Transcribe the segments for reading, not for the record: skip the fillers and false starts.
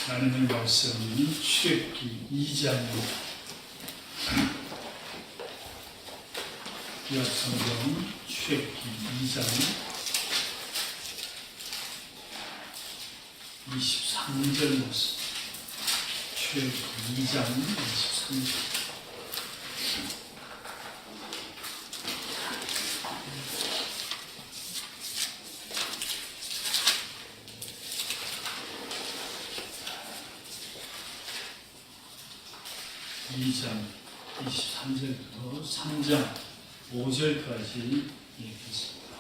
나누는 말씀이 출애굽기 2장입니다. 구약성경 출애굽기 2장 23절 말씀. 출애굽기 2장 23절. (2장) 23절부터 3장 5절까지 읽겠습니다.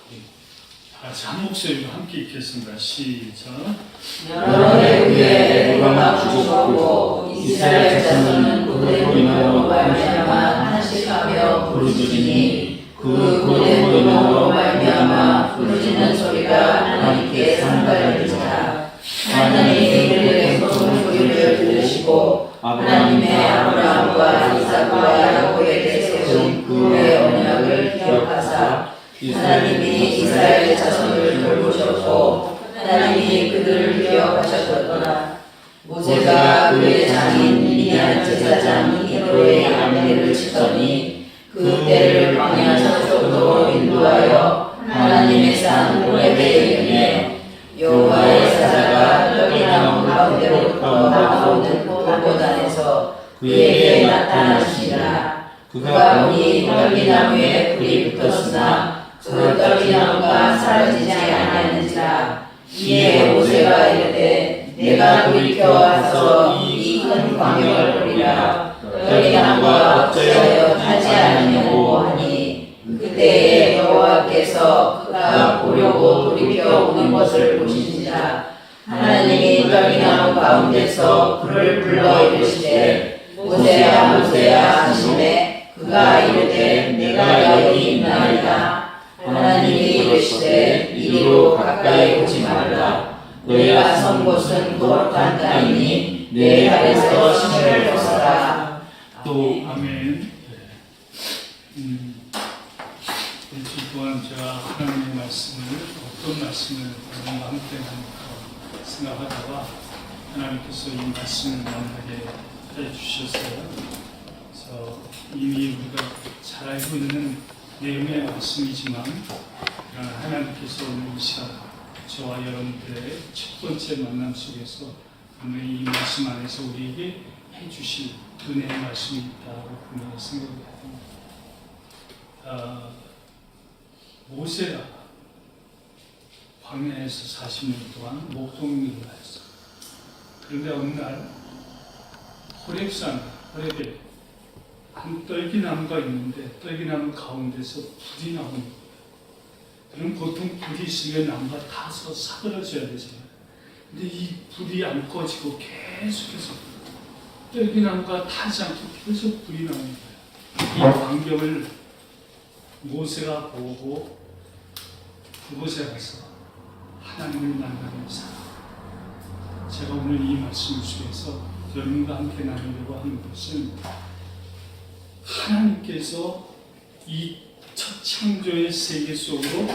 다 같이 한 목소리로 함께 읽겠습니다. 시작. 여러 해 후에 여호와가 주셨고 이스라엘 자손은 그들의 눈으로 말미암아 탄식하며 부르짖으니 그 고대문으로 말미암아 부르짖는 소리가 하나님께 상달되니라. 하나님이 그들의 소송 소리를 들으시고 하나님의 아브라함과 이삭과 야곱에게 세운 그의 언약을 기억하사 하나님이 이스라엘 자손을 돌보셨고 하나님이 그들을 기억하셨더라. 모세가 그의 장인 미디안 제사장 이도의 아내를 치더니 그 때를 광야 서쪽으로 인도하여 하나님의 산 호렙에 이르매 여호와의 사자가 떡이나무 가운데로부터 나오는 보고단에서 그에게 나타나시니라. 그가 보니 떡이나무에 불이 붙었으나 그 떡이나무가 사라지지 아니하는지라. 이에 모세가 이르되 내가 돌이켜 와서 이 큰 광역을 보리라. 떡이나무가 어찌하여 타지 않느냐고 하니 그때에 여호와께서 그가 보려고 돌이켜 오는 것을 보시니라. 하나님이 떡이나무 가운데서 그를 불러 이르시되 모세야 모세야 하시매 그가 이르되 내가 여기 있나이다. 하나님이 이르시되 이리로 가까이 오지 말라. 너희가 선 곳은 거룩한 땅이니 내 발에서 신을 벗어라. 또 아멘. 일주일 동안 제가 하나님의 말씀을 어떤 말씀을 여러분과 함께 나눌까 생각하다가 하나님께서 이 말씀을 만나게 해주셨어요. 그래서 이미 우리가 잘 알고 있는 내용의 말씀이지만 하나님께서 오늘 이 시간 저와 여러분들의 첫 번째 만남 속에서 오늘 이 말씀 안에서 우리에게 해주실 은혜의 말씀이 있다고 분명히 생각이 됩니다. 모세가 광야에서 40년 동안 목동일을 했어. 그런데 어느 날 호렙에 한 떨기나무가 있는데 떨기나무 가운데서 불이 나오는 거예요. 그럼 보통 불이 있으면 나무가 타서 사그러져야 되잖아요. 근데 이 불이 안 꺼지고 계속해서 떨기나무가 타지 않고 계속 불이 나오는 거예요. 이 광경을 모세가 보고 그곳에 가서 하나님을 만나는 사람. 제가 오늘 이 말씀 속에서 여러분과 함께 나누려고 하는 것은 하나님께서 이 첫 창조의 세계 속으로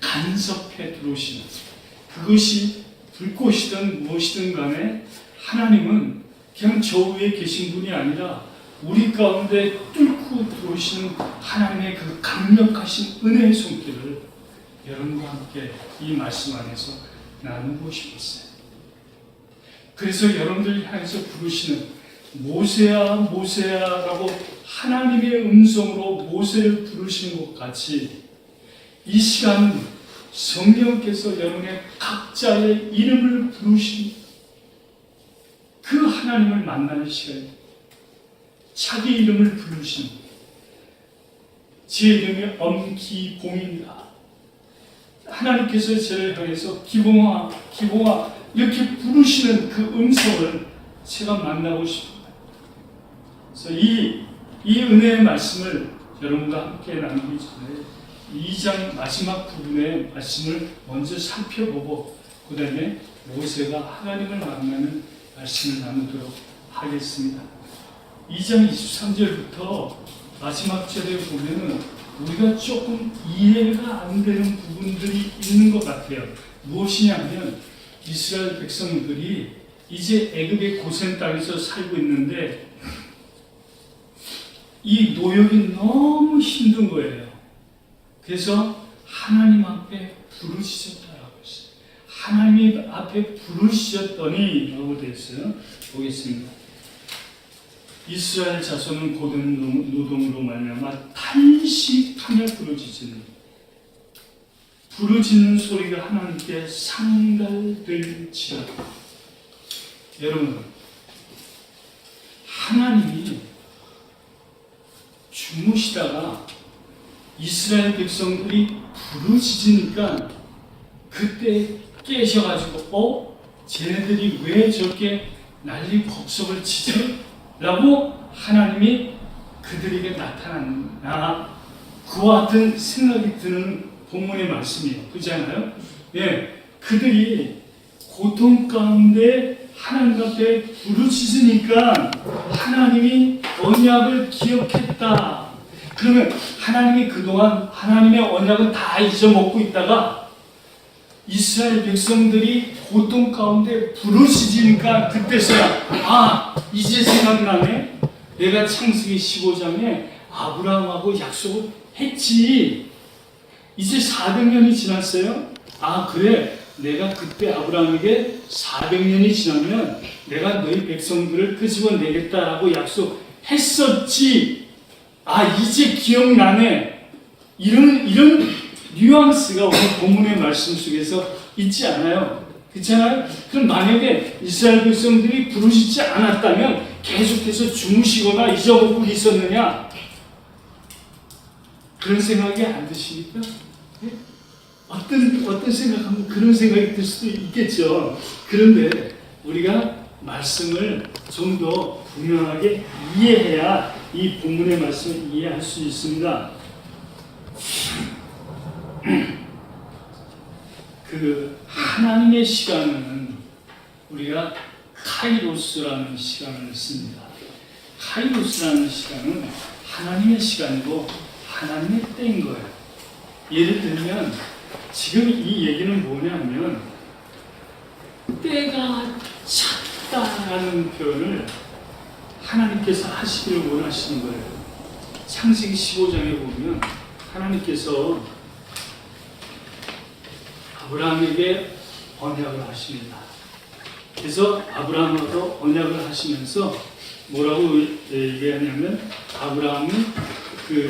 간섭해 들어오시는 그것이 불꽃이든 무엇이든 간에 하나님은 그냥 저 위에 계신 분이 아니라 우리 가운데 뚫고 들어오시는 하나님의 그 강력하신 은혜의 손길을 여러분과 함께 이 말씀 안에서 나누고 싶었어요. 그래서 여러분들 향해서 부르시는 모세야 모세야라고 하나님의 음성으로 모세를 부르시는 것 같이 이 시간은 성령께서 여러분의 각자의 이름을 부르신 그 하나님을 만나는 시간입니다. 자기 이름을 부르시는 제 이름이 엄기봉입니다. 하나님께서 저를 향해서 기봉아 기봉아 이렇게 부르시는 그 음성을 제가 만나고 싶습니다. 그래서 이 은혜의 말씀을 여러분과 함께 나누기 전에 2장 마지막 부분의 말씀을 먼저 살펴보고 그 다음에 모세가 하나님을 만나는 말씀을 나누도록 하겠습니다. 2장 23절부터 마지막 절에 보면은 우리가 조금 이해가 안 되는 부분들이 있는 것 같아요. 무엇이냐면 이스라엘 백성들이 이제 애굽의 고센 땅에서 살고 있는데 이 노역이 너무 힘든 거예요. 그래서 하나님 앞에 부르짖었다라고 했어요. 하나님 앞에 부르짖었더니 라고 되어 있어요. 보겠습니다. 이스라엘 자손은 고된 노동으로 말미암아 탄식하며 부르짖으니 부르짖는 소리가 하나님께 상달될지어다. 여러분, 하나님이 주무시다가 이스라엘 백성들이 부르짖으니까 그때 깨셔가지고 쟤네들이 왜 저렇게 난리 법석을 치지? 라고 하나님이 그들에게 나타났나, 그와 같은 생각이 드는 본문의 말씀이에요. 그렇잖아요? 예, 그들이 고통 가운데 하나님 앞에 부르짖으니까 하나님이 언약을 기억했다. 그러면 하나님이 그동안 하나님의 언약은 다 잊어먹고 있다가 이스라엘 백성들이 고통 가운데 부르짖으니까 그때서야 이제 생각나네. 내가 창세기 15장에 아브라함하고 약속을 했지. 이제 400년이 지났어요. 그래, 내가 그때 아브라함에게 400년이 지나면 내가 너희 백성들을 끄집어내겠다라고 약속했었지. 이제 기억나네. 이런 뉘앙스가 오늘 본문의 말씀 속에서 있지 않아요? 그렇잖아요? 그럼 만약에 이스라엘 백성들이 부르짖지 않았다면 계속해서 주무시거나 잊어먹고 있었느냐? 그런 생각이 안 드십니까? 어떤 생각하면 그런 생각이 들 수도 있겠죠. 그런데 우리가 말씀을 좀 더 분명하게 이해해야 이 본문의 말씀을 이해할 수 있습니다. 그 하나님의 시간은 우리가 카이로스라는 시간을 씁니다. 카이로스라는 시간은 하나님의 시간이고 하나님의 때인 거예요. 예를 들면 지금 이 얘기는 뭐냐면 때가 찼다라는 표현을 하나님께서 하시기를 원하시는 거예요. 창세기 15장에 보면 하나님께서 아브라함에게 언약을 하십니다. 그래서 아브라함하고 언약을 하시면서 뭐라고 얘기하냐면 아브라함은 그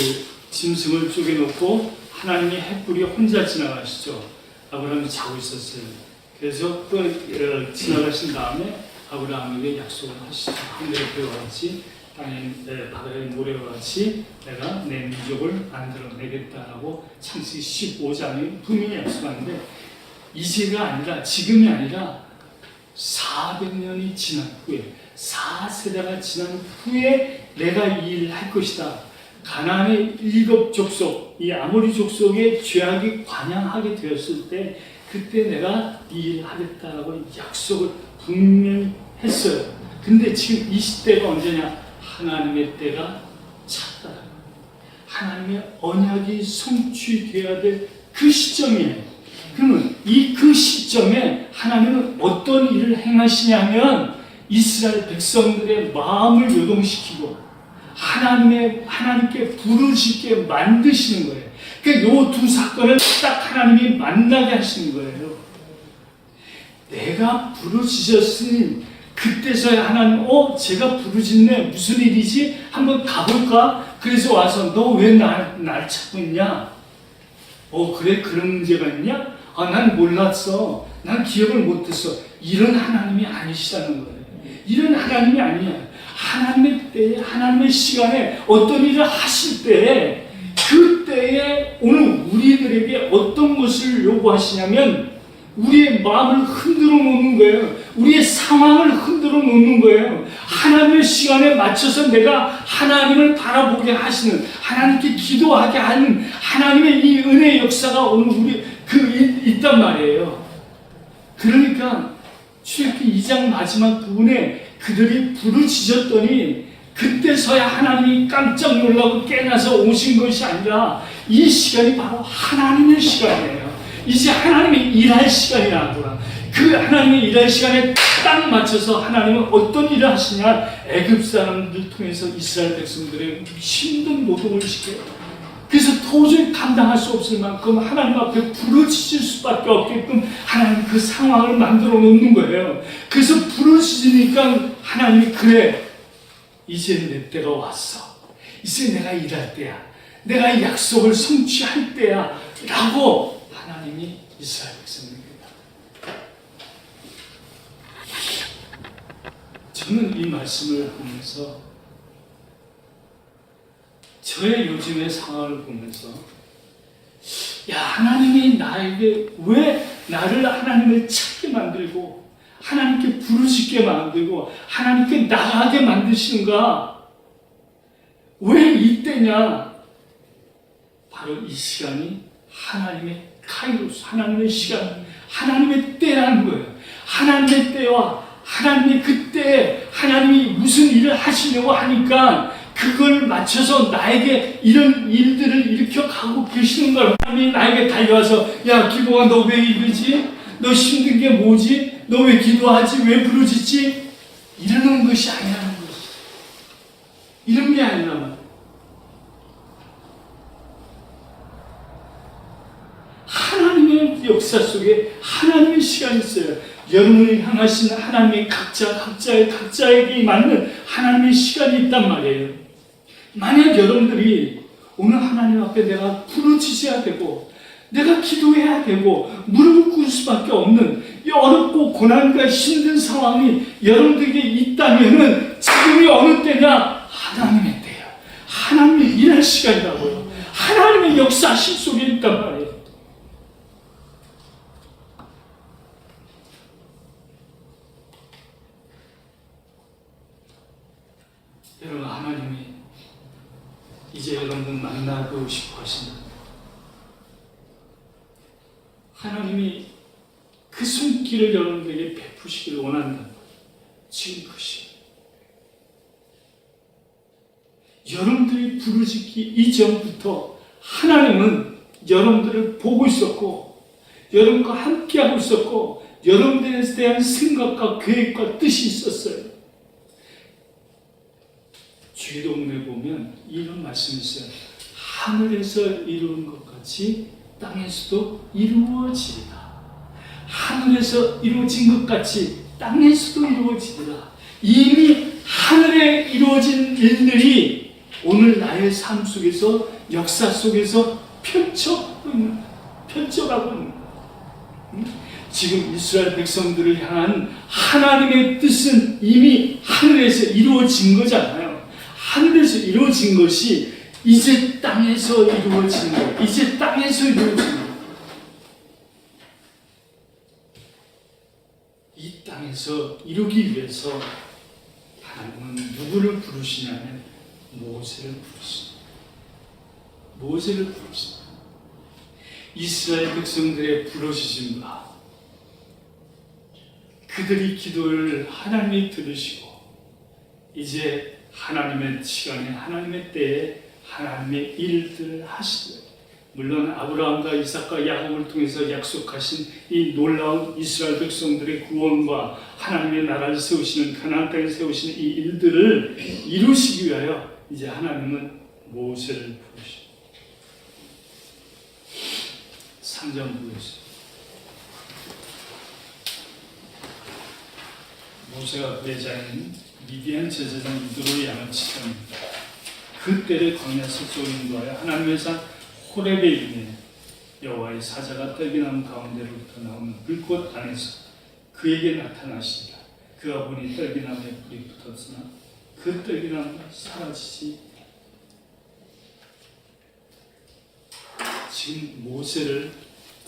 짐승을 쪼개놓고 하나님의 햇불이 혼자 지나가시죠. 아브라함이 자고 있었어요. 그래서 또 지나가신 다음에 아브라함에게 약속을 하시죠. 하늘의 배와 같이 땅의 바다의 모래와 같이 내가 내 민족을 만들어내겠다라고 창세기 15장에 분명히 약속하는데 이제가 아니라 지금이 아니라 400년이 지난 후에 4세대가 지난 후에 내가 이 일을 할 것이다. 가나안의 7 족속, 이 아모리 족속의 죄악이 관양하게 되었을 때 그때 내가 이 일을 하겠다라고 약속을 분명히 했어요. 근데 지금 이 시대가 언제냐? 하나님의 때가 찼다. 하나님의 언약이 성취되어야 될 그 시점이에요. 그러면 그 시점에 하나님은 어떤 일을 행하시냐면 이스라엘 백성들의 마음을 요동시키고 하나님께 부르짖게 만드시는 거예요. 그러니까 요 두 사건을 딱 하나님이 만나게 하시는 거예요. 내가 부르짖었으니 그때서야 하나님 제가 부르짖네. 무슨 일이지? 한번 가볼까? 그래서 와서 너 왜 날 찾고 있냐? 그래? 그런 문제가 있냐? 난 몰랐어. 난 기억을 못했어. 이런 하나님이 아니시다는 거예요. 이런 하나님이 아니야. 하나님의 때에, 하나님의 시간에 어떤 일을 하실 때 그때에 오늘 우리들에게 어떤 것을 요구하시냐면 우리의 마음을 흔들어 놓는 거예요. 우리의 상황을 흔들어 놓는 거예요. 하나님의 시간에 맞춰서 내가 하나님을 바라보게 하시는, 하나님께 기도하게 하는 하나님의 이 은혜의 역사가 오늘 우리 있단 말이에요. 그러니까 출애굽기 2장 마지막 부분에 그들이 부르짖었더니 그때서야 하나님이 깜짝 놀라고 깨나서 오신 것이 아니라 이 시간이 바로 하나님의 시간이에요. 이제 하나님이 일할 시간이라고요. 그 하나님이 일할 시간에 딱 맞춰서 하나님은 어떤 일을 하시냐, 애굽 사람들 통해서 이스라엘 백성들의 힘든 노동을 시켜요. 그래서 도저히 감당할 수 없을 만큼 하나님 앞에 부르짖을 수밖에 없게끔 하나님 그 상황을 만들어 놓는 거예요. 그래서 부르짖으니까 하나님이 그래, 이제 내 때가 왔어. 이제 내가 일할 때야. 내가 약속을 성취할 때야. 라고 하나님이 이스라엘 백성입니다. 저는 이 말씀을 보면서 저의 요즘의 상황을 보면서 야, 하나님이 나에게 왜 나를 하나님을 찾게 만들고 하나님께 부르짖게 만들고 하나님께 나가게 만드시는가? 왜 이때냐? 바로 이 시간이 하나님의 카이로스, 하나님의 시간, 하나님의 때라는 거예요. 하나님의 때와 하나님의 그때 하나님이 무슨 일을 하시려고 하니까 그걸 맞춰서 나에게 이런 일들을 일으켜 가고 계시는 걸 하나님이 나에게 달려와서 야, 기도가 너 왜 이러지? 너 힘든 게 뭐지? 너 왜 기도하지? 왜 부르짖지? 이러는 것이 아니라는 것이. 이런 게 아니란 말이에요. 하나님의 역사 속에 하나님의 시간이 있어요. 여러분을 향하신 하나님의 각자에게 맞는 하나님의 시간이 있단 말이에요. 만약 여러분들이 오늘 하나님 앞에 내가 부르짖어야 되고 내가 기도해야 되고 무릎을 꿇을 수밖에 없는 이 어렵고 고난과 힘든 상황이 여러분들에게 있다면은 지금이 어느 때냐? 하나님의 때야. 하나님의 일할 시간이라고요. 하나님의 역사심 속에 있단 말이에요. 여러분, 하나님이 이제 여러분들 만나고 싶어 하신다. 하나님이 그 손길을 여러분들에게 베푸시길 원한다. 지금 그 시간. 여러분들이 부르짖기 이전부터 하나님은 여러분들을 보고 있었고 여러분과 함께하고 있었고 여러분들에 대한 생각과 계획과 뜻이 있었어요. 주기도문에 보면 이런 말씀이 있어요. 하늘에서 이루는 것 같이 땅에서도 이루어지리라. 하늘에서 이루어진 것 같이 땅에서도 이루어지리라. 이미 하늘에 이루어진 일들이 오늘 나의 삶 속에서 역사 속에서 펼쳐가고 있는 지금 이스라엘 백성들을 향한 하나님의 뜻은 이미 하늘에서 이루어진 거잖아요. 하늘에서 이루어진 것이 이제 땅에서 이루어지는 거예요. 이제 땅에서 이루어지는 거예요. 이 땅에서 이루기 위해서 하나님은 누구를 부르시냐면 모세를 부르십니다. 모세를 부르십니다. 이스라엘 백성들의 부르짖음과 그들이 기도를 하나님이 들으시고 이제 하나님의 시간에 하나님의 때에 하나님의 일들을 하시고 물론 아브라함과 이삭과 야곱을 통해서 약속하신 이 놀라운 이스라엘 백성들의 구원과 하나님의 나라를 세우시는 가나안 땅에 세우시는 이 일들을 이루시기 위하여 이제 하나님은 모세를 부르십니다. 3장 부르십니다. 모세가 그의 자인 미디안 제사장 이드로의 양을 치릅니다. 그 때를 광야 서쪽으로 인도하여 하나님의 산 호렙에 이르매 여호와의 사자가 떨기나무 가운데로부터 나오는 불꽃 안에서 그에게 나타나시니라. 그가 보니 떨기나무에 불이 붙었으나 그 떨기나무가 사라지지. 지금 모세를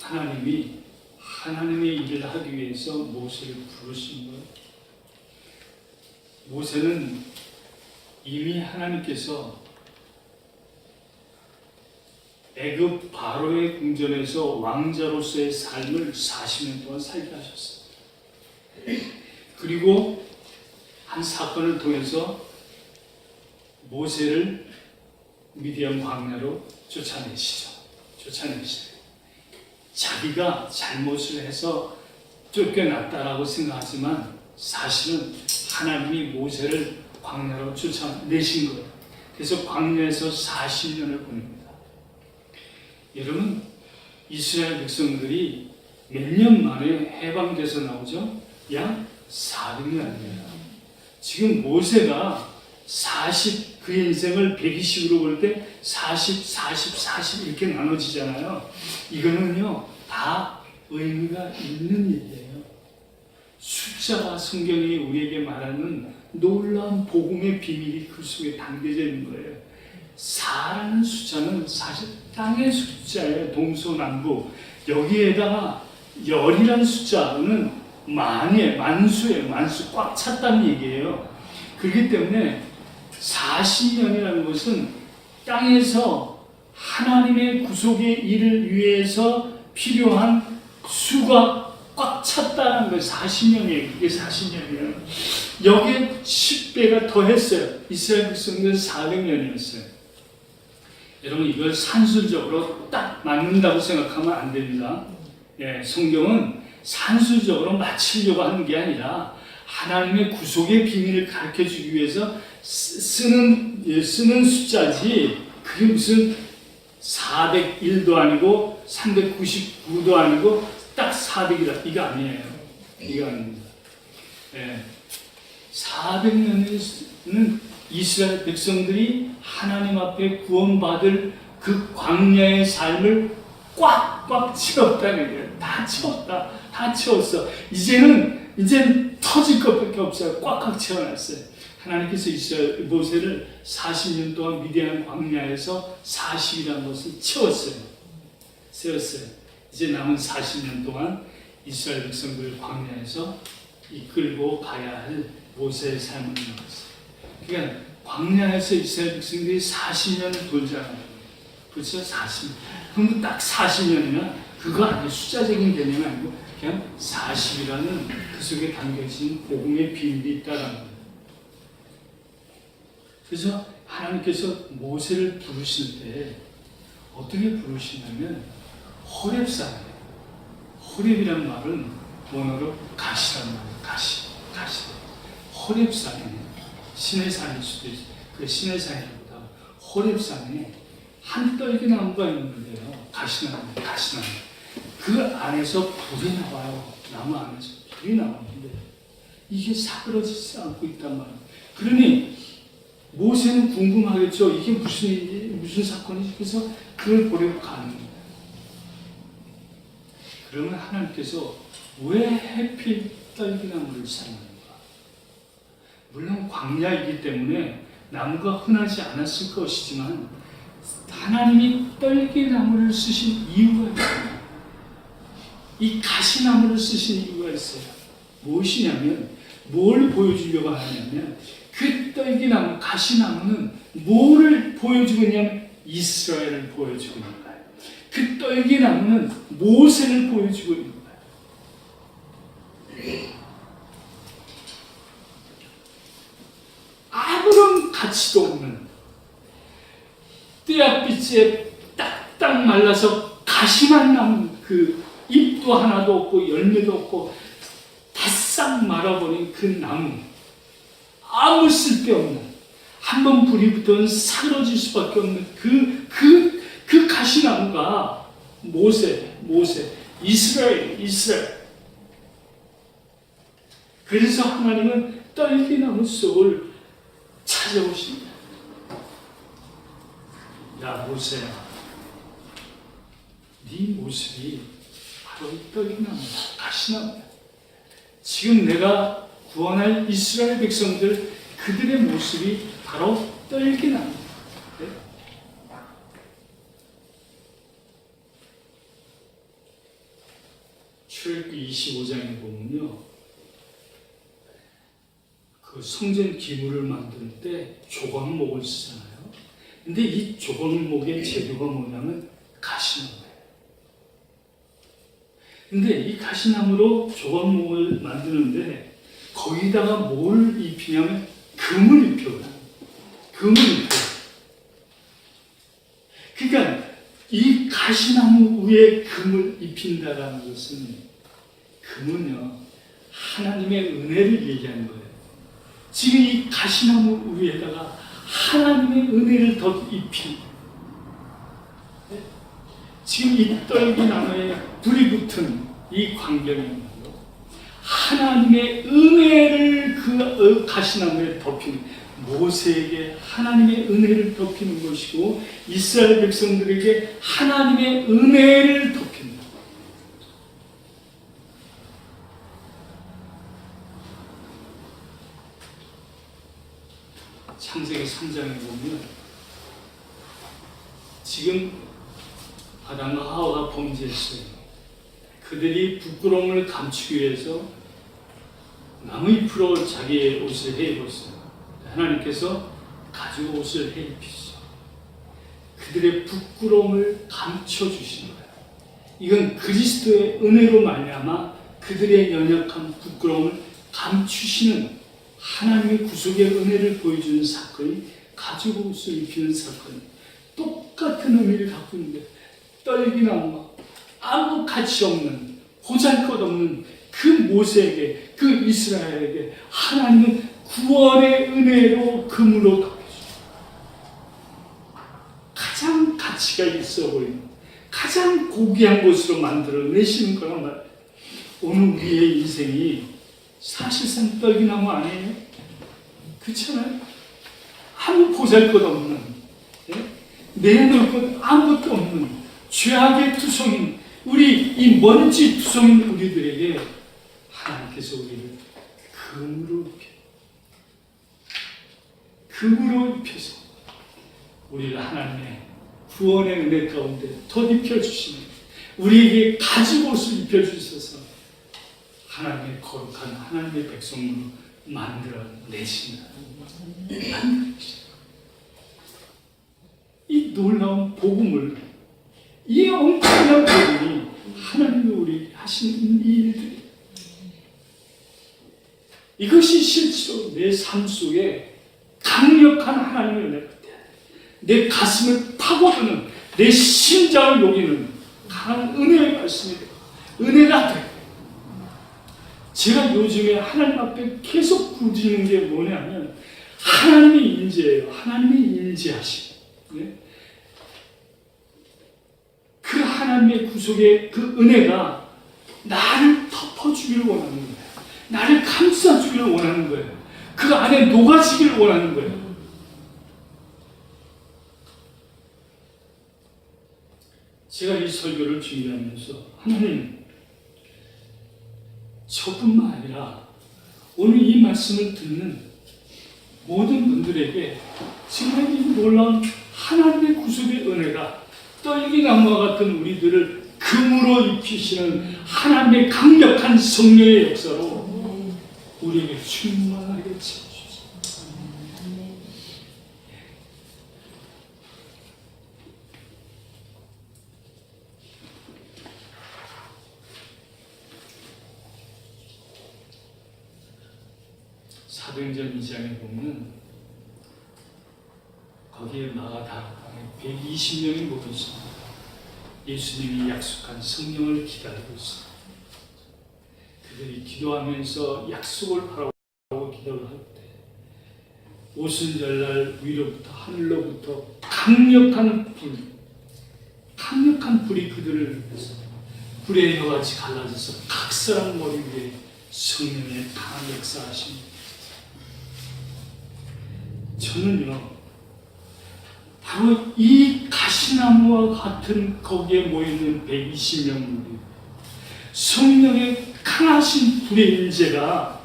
하나님이 하나님의 일을 하기 위해서 모세를 부르신 거예요. 모세는 이미 하나님께서 애굽 바로의 궁전에서 왕자로서의 삶을 40년 동안 살게 하셨어요. 그리고 한 사건을 통해서 모세를 미디안 광야로 쫓아내시죠. 자기가 잘못을 해서 쫓겨났다라고 생각하지만 사실은 하나님이 모세를 광야로 쫓아내신 거예요. 그래서 광야에서 40년을 보냅니다. 여러분, 이스라엘 백성들이 몇 년 만에 해방돼서 나오죠? 약 400년이에요. 지금 모세가 그 인생을 120으로 볼 때 40, 40, 40 이렇게 나눠지잖아요. 이거는요, 다 의미가 있는 일이에요. 숫자가 성경이 우리에게 말하는 놀라운 복음의 비밀이 그 속에 담겨져 있는 거예요. 4라는 숫자는 사실 땅의 숫자예요. 동서남북. 여기에다가 열이라는 숫자는 만수예요. 만수 꽉 찼다는 얘기예요. 그렇기 때문에 40년이라는 것은 땅에서 하나님의 구속의 일을 위해서 필요한 수가 꽉 찼다는 거예요. 40년이에요. 그게 40년이에요. 여기에 10배가 더했어요. 이스라엘 백성들은 400년이었어요. 여러분, 이걸 산술적으로 딱 맞는다고 생각하면 안 됩니다. 예, 성경은 산술적으로 맞추려고 하는 게 아니라 하나님의 구속의 비밀을 가르쳐주기 위해서 쓰는 숫자지, 그게 무슨 401도 아니고 399도 아니고 딱 400이다. 이거 아니에요. 이거 아닙니다. 예, 400년은 이스라엘 백성들이 하나님 앞에 구원받을 그 광야의 삶을 꽉꽉 채웠다는 거예요. 다 채웠다. 다 채웠어. 이제는 터질 것밖에 없어요. 꽉꽉 채워놨어요. 하나님께서 이스라엘 모세를 40년 동안 미디안 광야에서 40이라는 것을 채웠어요. 세웠어요. 이제 남은 40년 동안 이스라엘 백성들 광야에서 이끌고 가야 할 모세의 삶을 나눴어요. 그러니까 광야에서 이스라엘 백성들이 40년을 돌잖아요. 그렇죠? 40년. 그럼 딱 40년이나 그거 아니에요. 숫자적인 개념이 아니고 그냥 40이라는 그 속에 담겨진 복음의 비밀이 있다는 거예요. 그래서 하나님께서 모세를 부르실 때 어떻게 부르시냐면 호렙산이에요. 호렙이란 말은 원어로 가시란 말이에요. 가시. 호렙산이에요. 신의 산일 수도 있어요. 그 신의 산이보다 호렙산에 한 떨기 나무가 있는데요. 가시나무. 그 안에서 불이 나와요. 나무 안에서 불이 나오는데 이게 사그러지지 않고 있단 말이에요. 그러니 모세는 궁금하겠죠. 이게 무슨 일이, 무슨 사건이지? 그래서 그걸 보려고 가는 거예요. 그러면 하나님께서 왜 해필 떨기나무를 사용하는가? 물론 광야이기 때문에 나무가 흔하지 않았을 것이지만 하나님이 떨기나무를 쓰신 이유가 있어요. 이 가시나무를 쓰신 이유가 있어요. 무엇이냐면, 뭘 보여주려고 하냐면, 그 떨기나무, 가시나무는 뭐를 보여주고 있냐면 이스라엘을 보여주고 있는 거예요. 그 떨기나무는 모세를 보여주고 있는 거예요. 아무런 가치도 없는 떼약빛에 딱딱 말라서 가시만 남은 그 잎도 하나도 없고 열매도 없고 바싹 말아버린 그 나무, 아무 쓸데없는, 한번 불이 붙으면 사그러질 수밖에 없는 그 가시나무가 모세, 이스라엘. 그래서 하나님은 떨기나무 속을 찾아오십니다. 야, 모세야, 네 모습이 바로 이 떨기나무야, 가시나무야. 지금 내가 구원할 이스라엘 백성들, 그들의 모습이 바로 떨기나무야. 네? 출애굽기 25장에 보면요, 그 성전 기물을 만들 때 조각목을 쓰잖아요. 근데 이 조각목의 재료가 뭐냐면 가시나무예요. 근데 이 가시나무로 조각목을 만드는데 거기다가 뭘 입히냐면 금을 입혀요. 그러니까 이 가시나무 위에 금을 입힌다라는 것은, 금은요 하나님의 은혜를 얘기하는 거예요. 지금 이 가시나무 위에다가 하나님의 은혜를 더 입힌, 지금 이 떨기나무에 불이 붙은 이 광경이요, 하나님의 은혜를 그 가시나무에 덮이는, 모세에게 하나님의 은혜를 덮이는 것이고 이스라엘 백성들에게 하나님의 은혜를 덮인다. 창세기 3장에 보면 지금 아담과 하와가 범죄했어요. 그들이 부끄러움을 감추기 위해서 나무 잎으로 자기의 옷을 해입었어요. 하나님께서 가죽 옷을 해입히시죠. 그들의 부끄러움을 감춰주신 거예요. 이건 그리스도의 은혜로 말미암아 그들의 연약한 부끄러움을 감추시는 하나님의 구속의 은혜를 보여주는 사건이 가죽 옷을 입히는 사건이 똑같은 의미를 갖고 있는데, 떨기나무가 아무 가치 없는, 보잘것없는 그 모세에게, 그 이스라엘에게 하나님은 구원의 은혜로 금으로 덮여줍니다. 가장 가치가 있어 보이는, 가장 고귀한 것으로 만들어내시는 거란 말이에요. 오늘 우리의 인생이 사실상 떨기나무 아니에요? 그렇잖아요? 아무 보잘것없는, 내놓을 것 아무것도 없는 죄악의 투성인, 우리 이 먼지 투성인 우리들에게 하나님께서 우리를 금으로 입혀서 우리를 하나님의 구원의 은혜 가운데 덧입혀주시는, 우리에게 가죽 옷을 입혀주셔서 하나님의 거룩한 하나님의 백성으로 만들어내신다. 이 놀라운 복음을, 이 엄청난 복음이 하나님이 우리 하시는 이 일들이, 이것이 실제로 내 삶 속에 강력한 하나님의 은혜가 돼야 돼. 내 가슴을 파고드는, 내 심장을 녹이는 강한 은혜의 말씀이 되고 은혜가 돼. 제가 요즘에 하나님 앞에 계속 부르짖는 게 뭐냐면 하나님의 인재예요. 하나님의 인재하심. 네? 그 하나님의 구속의 그 은혜가 나를 덮어주기를 원하는 거예요. 나를 감싸주기를 원하는 거예요. 그 안에 녹아지기를 원하는 거예요. 제가 이 설교를 준비하면서 하나님, 저뿐만 아니라 오늘 이 말씀을 듣는 모든 분들에게 정말 이 놀라운 하나님의 구속의 은혜가 떨기나무와 같은 우리들을 금으로 입히시는 하나님의 강력한 성령의 역사로 우리에게 충만하게 채워주십시오. 사도행전 2장에 보면 거기에 마가다락방에 120명이 모여 있습니다. 예수님이 약속한 성령을 기다리고 있습니다. 그들이 기도하면서 약속을 바라보고 기도를 할 때 오순절날 위로부터 하늘로부터 강력한 불이 그들을 불의 여같이 갈라져서 각 사람 머리 위에 성령의 강한 역사하십니다. 저는요, 바로 이 가시나무와 같은 거기에 모이는 120명들이 성령의 강하신 불의 인재가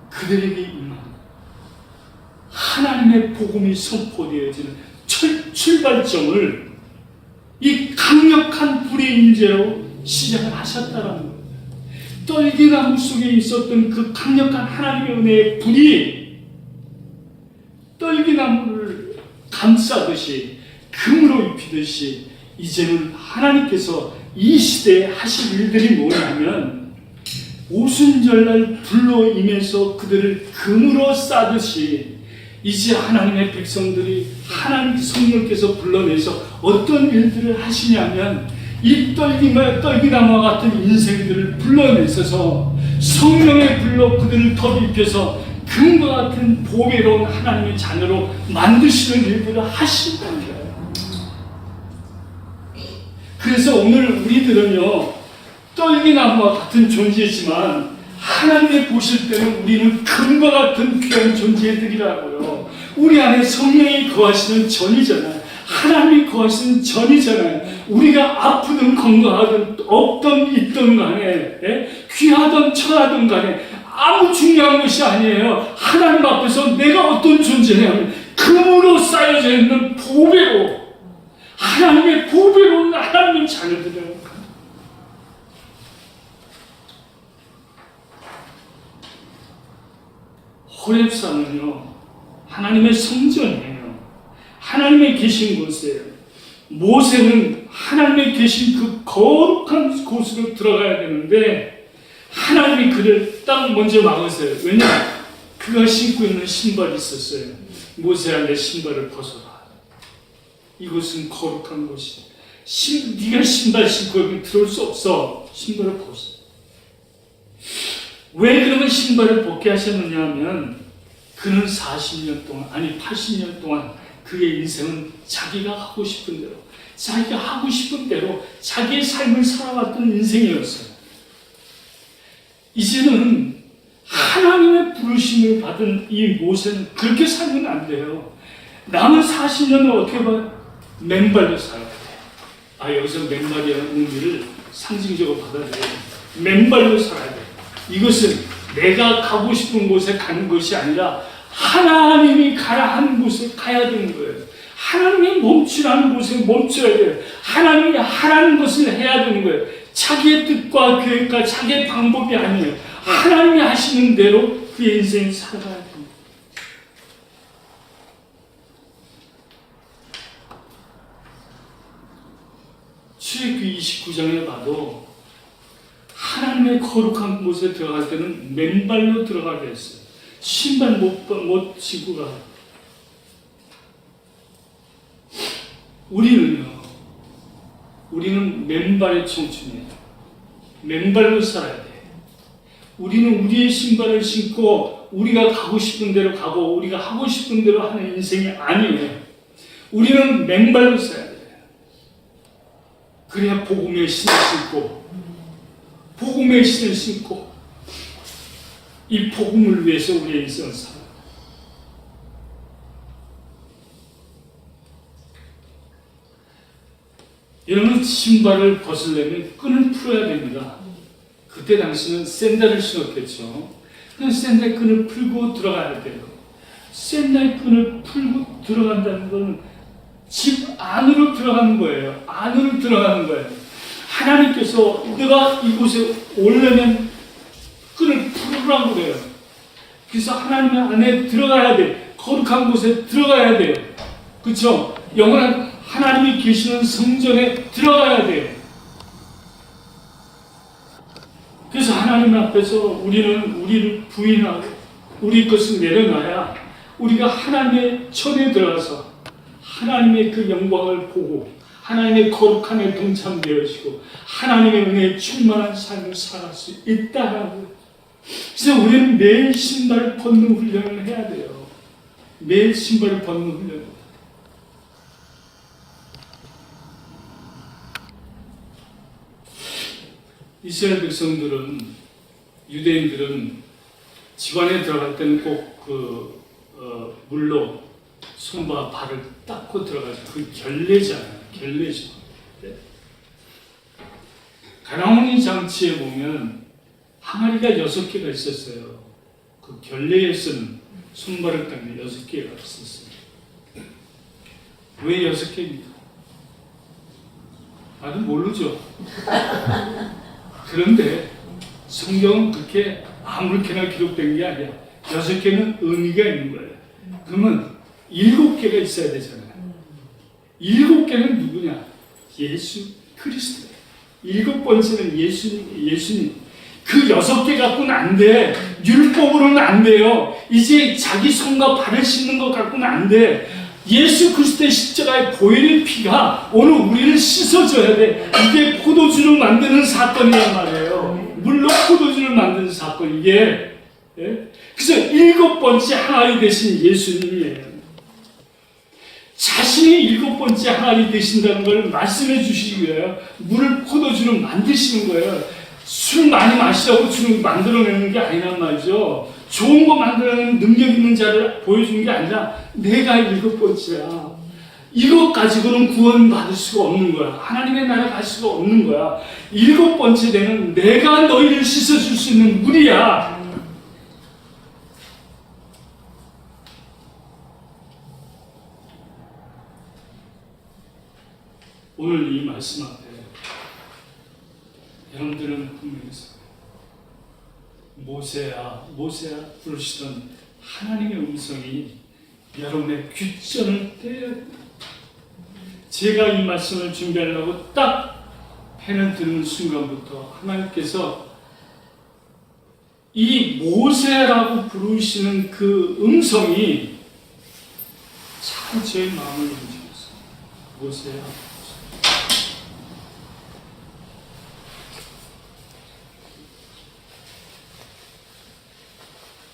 그들에게 임하는, 하나님의 복음이 선포되어지는 출발점을 이 강력한 불의 인재로 시작을 하셨다는 거예요. 떨기나무 속에 있었던 그 강력한 하나님의 은혜의 불이 떨기나무를 감싸듯이 금으로 입히듯이 이제는 하나님께서 이 시대에 하실 일들이 뭐냐면 오순절날 불로 임해서 그들을 금으로 싸듯이 이제 하나님의 백성들이 하나님 성령께서 불러내서 어떤 일들을 하시냐면 이 떨기나무와 같은 인생들을 불러내셔서 성령의 불로 그들을 덧입혀서 금과 같은 보배로운 하나님의 자녀로 만드시는 일들을 하신다는 거예요. 그래서 오늘 우리들은요, 떨기나무와 같은 존재지만 하나님이 보실 때는 우리는 금과 같은 귀한 존재들이라고요. 우리 안에 성령이 거하시는 전이잖아요. 하나님이 거하시는 전이잖아요. 우리가 아프든 건강하든 없든 있든 간에 귀하든 천하든 간에 아무 중요한 것이 아니에요. 하나님 앞에서 내가 어떤 존재냐면 금으로 쌓여져 있는 보배로, 하나님의 보배로 하나님의 자녀들이에요. 호렙산은요, 하나님의 성전이에요. 하나님의 계신 곳이에요. 모세는 하나님의 계신 그 거룩한 곳으로 들어가야 되는데 하나님이 그를 딱 먼저 막으세요. 왜냐? 그가 신고 있는 신발이 있었어요. 모세야, 내 신발을 벗어라. 이곳은 거룩한 곳이야. 네가 신발 신고 여기 들어올 수 없어. 신발을 벗어. 왜 그러면 신발을 벗게 하셨느냐 하면 그는 40년 동안, 아니 80년 동안 그의 인생은 자기가 하고 싶은 대로, 자기가 하고 싶은 대로 자기의 삶을 살아왔던 인생이었어요. 이제는 하나님의 부르심을 받은 이 모세는 그렇게 살면 안 돼요. 남은 40년을 어떻게 봐요? 맨발로 살아야 돼요. 아, 여기서 맨발이라는 의미를 상징적으로 받아들여요. 맨발로 살아야 돼요. 이것은 내가 가고 싶은 곳에 가는 것이 아니라 하나님이 가라 하는 곳에 가야 되는 거예요. 하나님이 멈추라는 곳에 멈춰야 돼요. 하나님이 하라는 것을 해야 되는 거예요. 자기의 뜻과 계획과 자기의 방법이 아니에요. 하나님이 하시는 대로 그의 인생을 살아가야 됩니다. 출애굽기 29장에 봐도 하나님의 거룩한 곳에 들어갈 때는 맨발로 들어가게 했어요. 신발 못 신고 가. 우리는 맨발의 청춘이에요. 맨발로 살아야 돼. 우리는 우리의 신발을 신고 우리가 가고 싶은 대로 가고 우리가 하고 싶은 대로 하는 인생이 아니에요. 우리는 맨발로 살아야 돼요. 그래야 복음의 신을 신고, 복음의 신을 신고 이 복음을 위해서 우리의 인생을 살아요. 여러분, 신발을 벗으려면 끈을 풀어야 됩니다. 그때 당시는 샌들을 신었겠죠. 그 샌들 끈을 풀고 들어가야 돼요. 샌들 끈을 풀고 들어간다는 것은 집 안으로 들어가는 거예요. 안으로 들어가는 거예요. 하나님께서 내가 이곳에 오려면 끈을 풀으라고 그래요. 그래서 하나님 안에 들어가야 돼. 거룩한 곳에 들어가야 돼요. 그렇죠? 영원한 하나님이 계시는 성전에 들어가야 돼요. 그래서 하나님 앞에서 우리를 부인하고 우리 것을 내려놔야 우리가 하나님의 전에 들어가서 하나님의 그 영광을 보고 하나님의 거룩함에 동참되어지고 하나님의 은혜에 충만한 삶을 살아갈 수 있다라고. 그래서 우리는 매일 신발을 벗는 훈련을 해야 돼요. 매일 신발을 벗는 훈련. 이스라엘 백성들은, 유대인들은 집안에 들어갈 때는 꼭 물로 손과 발을 닦고 들어가죠. 그 결례잖아요. 결례죠. 네. 가나온이 장치에 보면 항아리가 6개가 있었어요. 그 결례에서는 손발을 닦는 6개가 있었어요. 왜 6개입니까? 나도 모르죠. 그런데 성경은 그렇게 아무렇게나 기록된 게 아니야. 6개는 의미가 있는 거예요. 그러면 7개가 있어야 되잖아요. 7개는 누구냐? 예수 그리스도예요. 7번째는 예수님. 그 6개 갖고는 안 돼. 율법으로는 안 돼요. 이제 자기 손과 발을 씻는 것 갖고는 안 돼. 예수 그리스도의 십자가의 보혈의 피가 오늘 우리를 씻어줘야 돼. 이게 포도주를 만드는 사건이란 말이에요. 물로 포도주를 만드는 사건, 이게. 예? 그래서 7번째 항아리 되신 예수님이에요. 자신이 7번째 항아리 되신다는 걸 말씀해 주시기 위해 물을 포도주로 만드시는 거예요. 술 많이 마시라고 주는 만들어내는 게 아니란 말이죠. 좋은 거 만들어내는 능력 있는 자를 보여주는 게 아니라 내가 7번째야. 이것 가지고는 구원 받을 수가 없는 거야. 하나님의 나라에 갈 수가 없는 거야. 7번째 되는 내가 너희를 씻어줄 수 있는 물이야. 오늘 이 말씀 앞에 여러분들은 분명히 모세야 부르시던 하나님의 음성이 여러분의 귓전을 떼야 돼. 제가 이 말씀을 준비하려고 딱 펜을 드는 순간부터 하나님께서 이 모세라고 부르시는 그 음성이 참 제 마음을 움직였어요. 모세야.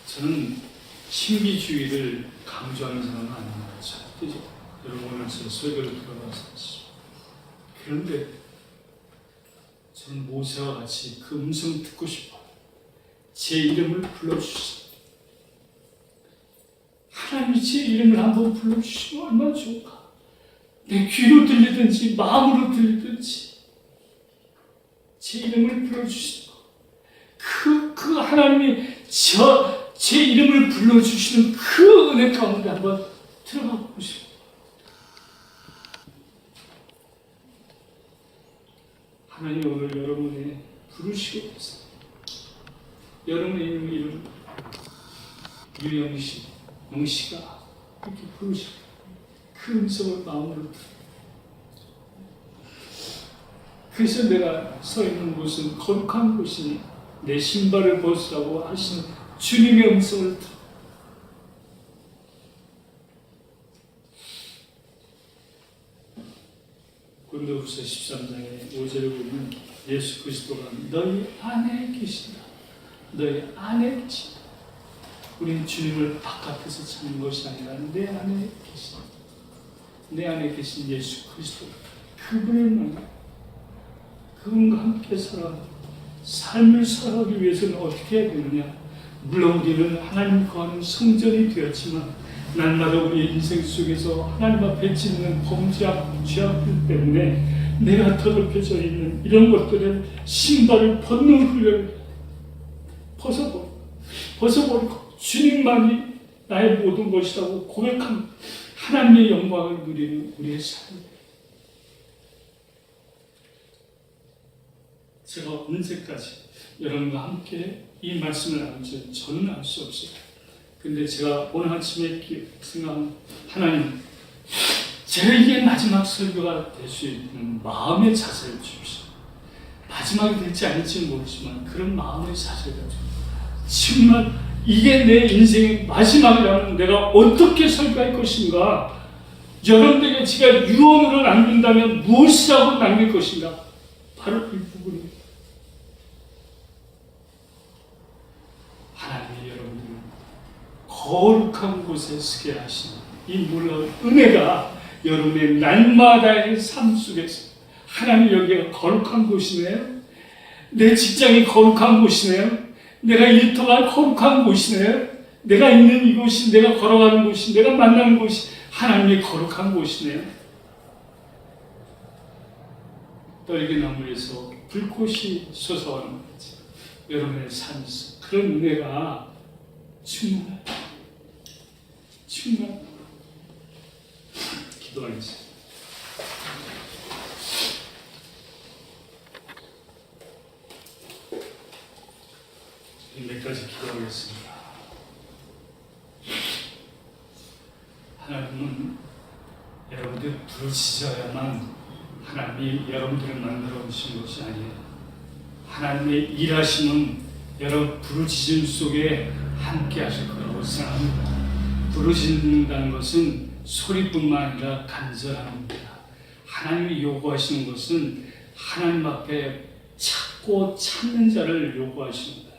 저는 신비주의를 강조하는 사람은 아닙니다. 절대 여러분 오늘 제 설교를 들어봤어요. 그런데 저는 모세와 같이 그 음성을 듣고 싶어요. 제 이름을 불러주시오. 하나님이 제 이름을 한번 불러주시면 얼마나 좋을까. 내 귀로 들리든지 마음으로 들리든지 제 이름을 불러주시고 그 하나님이 제 이름을 불러주시는 그 은혜 가운데 한번 들어가 보고 싶어요. 하나님 오늘 여러분의 부르시고 계세요. 여러분의 이름 유영씨, 영씨가 이렇게 부르시고 그 음성을 마음으로 들어요. 그래서 내가 서 있는 곳은 거룩한 곳이니 내 신발을 벗으라고 하시는 주님의 음성을 들어. 고린도후서 13장의 5절에 보면 예수 그리스도가 너희 안에 계신다. 너희 안에 계신다. 우리는 주님을 바깥에서 찾는 것이 아니라 내 안에 계신다. 내 안에 계신 예수 그리스도, 그분을 만나 그분과 함께 살아 삶을 살아가기 위해서는 어떻게 해야 되느냐? 물론 우리는 하나님 거하는 성전이 되었지만 날마다 우리의 인생 속에서 하나님 앞에 짓는 범죄악, 죄악들 때문에 내가 더럽혀져 있는 이런 것들을 신발을 벗는 훈련을 벗어버리고 주님만이 나의 모든 것이라고 고백하는 하나님의 영광을 누리는 우리의 삶. 제가 언제까지 여러분과 함께 이 말씀을 나눌지 저는 알 수 없어요. 근데 제가 오늘 아침에 생각한 하나님, 제가 이게 마지막 설교가 될 수 있는 마음의 자세를 주십시오. 마지막이 될지 아닐지는 모르지만 그런 마음의 자세를 주십시오. 정말 이게 내 인생의 마지막이라면 내가 어떻게 설교할 것인가? 여러분들에게 제가 유언으로 남긴다면 무엇이라고 남길 것인가? 바로 이 부분입니다. 하나님이 여러분들을 거룩한 곳에 서게 하시는 이 놀라운 은혜가 여러분의 날마다의 삶 속에서 하나님 여기가 거룩한 곳이네요. 내 직장이 거룩한 곳이네요. 내가 일터가 거룩한 곳이네요. 내가 있는 이곳이, 내가 걸어가는 곳이, 내가 만나는 곳이 하나님의 거룩한 곳이네요. 떨기나무에서 불꽃이 솟아오는 거지. 여러분의 삶에서 그런 은혜가 충만해. 기도하겠습니다. 몇 가지 기도하겠습니다. 하나님은 여러분들 부르시셔야만 하나님이 여러분들을 만들어 오신 것이 아니에요. 하나님의 일하심은 여러분 부르짖음 속에 함께 하실 거라고 생각합니다. 부르짖는다는 것은 소리뿐만 아니라 간절합니다. 하나님이 요구하시는 것은 하나님 앞에 찾고 찾는 자를 요구하시는 거예요.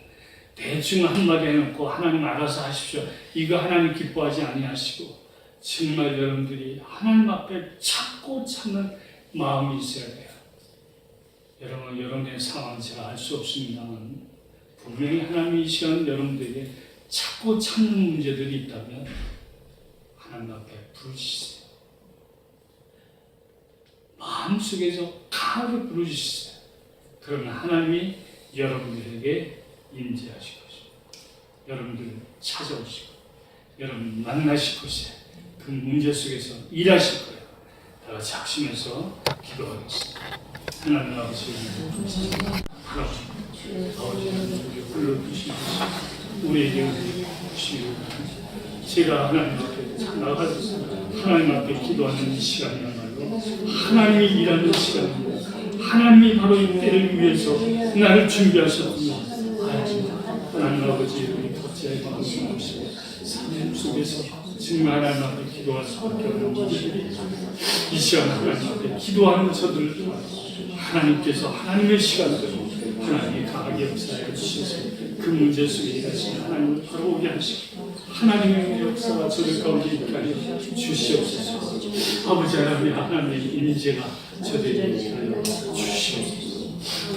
대충 한마디 해놓고 하나님 알아서 하십시오. 이거 하나님 기뻐하지 아니하시고 정말 여러분들이 하나님 앞에 찾고 찾는 마음이 있어야 돼요. 여러분, 여러분의 상황은 제가 알 수 없습니다만 분명히 하나님이 이 시간 여러분들에게 찾고 찾는 문제들이 있다면 하나님 앞에 부르시세요. 마음속에서 강하게 부르시세요. 그러면 하나님이 여러분들에게 임재하실 것입니다. 여러분들을 찾아오시고 여러분 만나실 것이에요. 그 문제 속에서 일하실 거예요. 다 같이 합심해서 기도하겠습니다. 하나님 아버지, 아버지 불러주시고 우리에게 주시고 제가 하나님 앞에 나가서 하나님 앞에 기도하는 이 시간이야말로 하나님이 일하는 시간입니다. 하나님이 바로 이 때를 위해서 나를 준비하셨군요. 하나님 아버지, 우리 각자의 마음을 보시고 삶 속에서 정말 하나님 앞에 기도할 수밖에 없는 분들이 이 시간 하나님 앞에 기도하는 저들을 하나님께서 하나님의 시간대로 하나님이 강하게 역사해 주셔서 그 문제 속에 일하시는 하나님을 바로 오게 하시고 하나님의 역사가 저들 가운데 있게 하여 주시옵소서. 아버지 하나님의 임재가 저들에게 있게 하여 주시옵소서.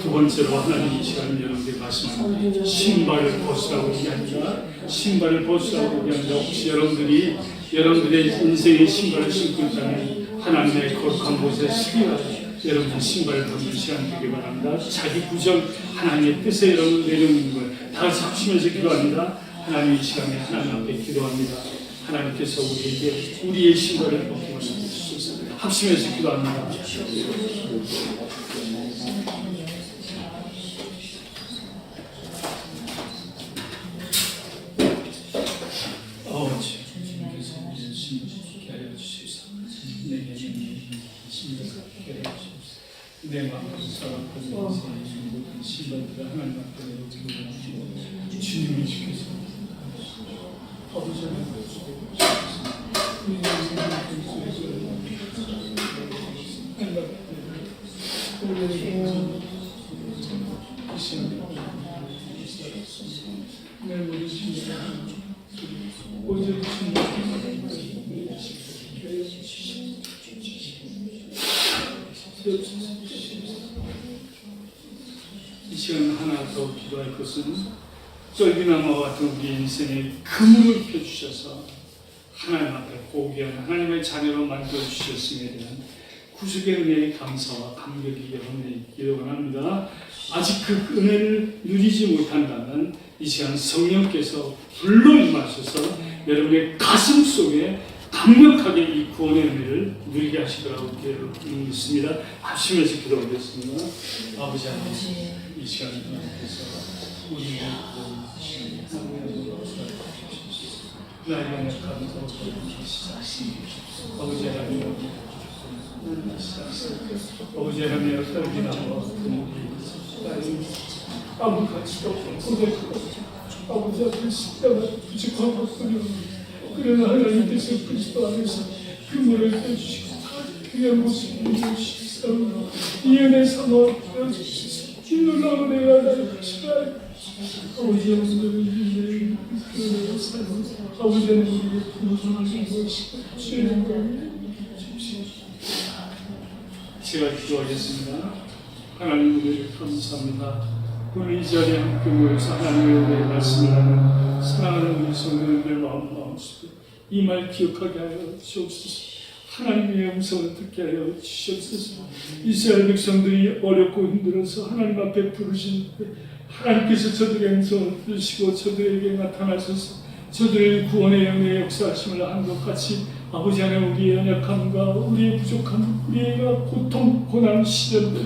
두 번째로 하나님 이 시간 여러분께 말씀하는 신발을 벗으라고 얘기합니다. 신발을 벗으라고 얘기합니다. 혹시 여러분들의 인생의 신발을 신고 있다면 하나님의 거룩한 곳에 서기하여 여러분의 신발을 벗는 시간 되기 바랍니다. 자기 구정 하나님의 뜻에 여러분 내려놓는 걸 다 같이 합심해서 기도합니다. 하나님 이 시간에 하나님 앞에 기도합니다. 하나님께서 우리에게 우리의 신발을 벗게 하시옵소서. 합심해서 기도합니다. 내 마음을 사랑하는 모든 신발들을 하나님 앞에 내려드리고 주님이 주께서 아버지 하나님 내 모든 신발 오직 이 시간 하나 더 기도할 것은 쫄기나무와 같은 우리 인생의 그물을 펴주셔서 하나님 앞에 고귀한 하나님의 자녀로 만들어주셨음에 대한 구속의 은혜의 감사와 감격이 여러분에게 있기를 원합니다. 아직 그 은혜를 누리지 못한다면 이 시간 성령께서 불러 임하셔서 여러분의 가슴 속에 강력하게 이 구원의 은혜를 누리게 하시더라고 믿습니다. 합심해서 기도하겠습니다. 아버지 하나님, 이 시간에 하나님께서 우리의 나의 연약함을 아버지 하나님, 아버지 하나님 떨기나무와 아무 가치도 없고 아버지 앞에 십자가 부족한 것뿐이요 그러나 하나님께서 그리스도 안에서 그물을 떼주시고 귀한 모습을 보여주시고 이 은혜 삼아 주시옵소서. 이 놀라운 은혜가 나를 하시라. 아버지 여러분들의 그 삶을 아버지 하나님의 부르심을 보시고 주의 영광을 주시옵소서. 제가 기도하겠습니다. 하나님 우리를 감사합니다. 오늘 이 자리에 함께 모여서 하나님의 은혜의 말씀을 하는 사랑하는 우리 성도님들 마음속에 이 말 기억하게 하여 주옵소서. 하나님의 음성을 듣게 하여 주시옵소서. 이스라엘 백성들이 어렵고 힘들어서 하나님 앞에 부르시는데 하나님께서 저들의 음성을 들으시고 저들에게 나타나셔서 저들의 구원의 영의 역사하심을 한 것 같이 아버지 하나님 우리의 연약함과 우리의 부족함, 우리의 고통, 고난, 시련들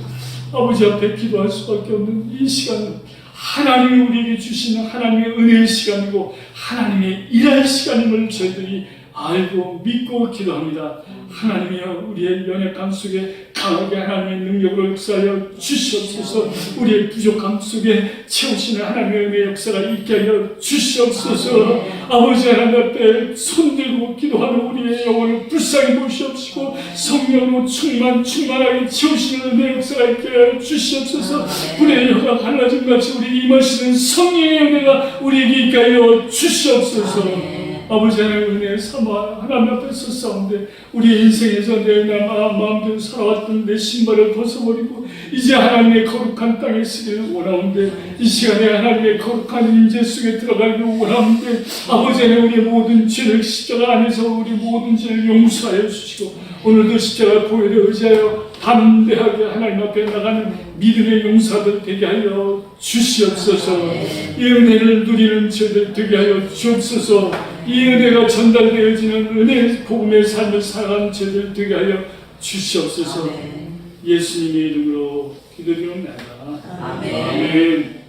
아버지 앞에 기도할 수밖에 없는 이 시간은 하나님이 우리에게 주시는 하나님의 은혜의 시간이고 하나님의 일할 시간임을 저희들이 알고 믿고 기도합니다. 하나님이여 우리의 연약함 속에 강하게 하나님의 능력으로 역사하여 주시옵소서. 우리의 부족함 속에 채우시는 하나님의 은혜의 역사가 있게 하여 주시옵소서. 아버지 하나님 앞에 손들고 기도하는 우리의 영혼을 불쌍히 보시옵시고 성령으로 충만하게 채우시는 은혜의 역사가 있게 하여 주시옵소서. 불의 혀가 갈라진 같이 우리 임하시는 성령의 은혜가 우리에게 있게 하여 주시옵소서. 아버지 하나님의 은혜에 삼아 하나님 앞에 섰사온데 우리 인생에서 내 마음대로 살아왔던 내 신발을 벗어버리고 이제 하나님의 거룩한 땅에 서기를 원하는데 이 시간에 하나님의 거룩한 임재 속에 들어가기를 원하는데 아버지 하나님 우리의 모든 죄를 십자가 안에서 우리 모든 죄를 용서하여 주시고 오늘도 십자가 보혈에 의지하여 담대하게 하나님 앞에 나가는 믿음의 용사들 되게 하여 주시옵소서. 이 은혜를 누리는 저들 되게 하여 주옵소서. 이 은혜가 전달되어지는 은혜의 복음의 삶을 살아가는 저들 되게 하여 주시옵소서. 예수님의 이름으로 기도드립니다. 아멘. 아멘.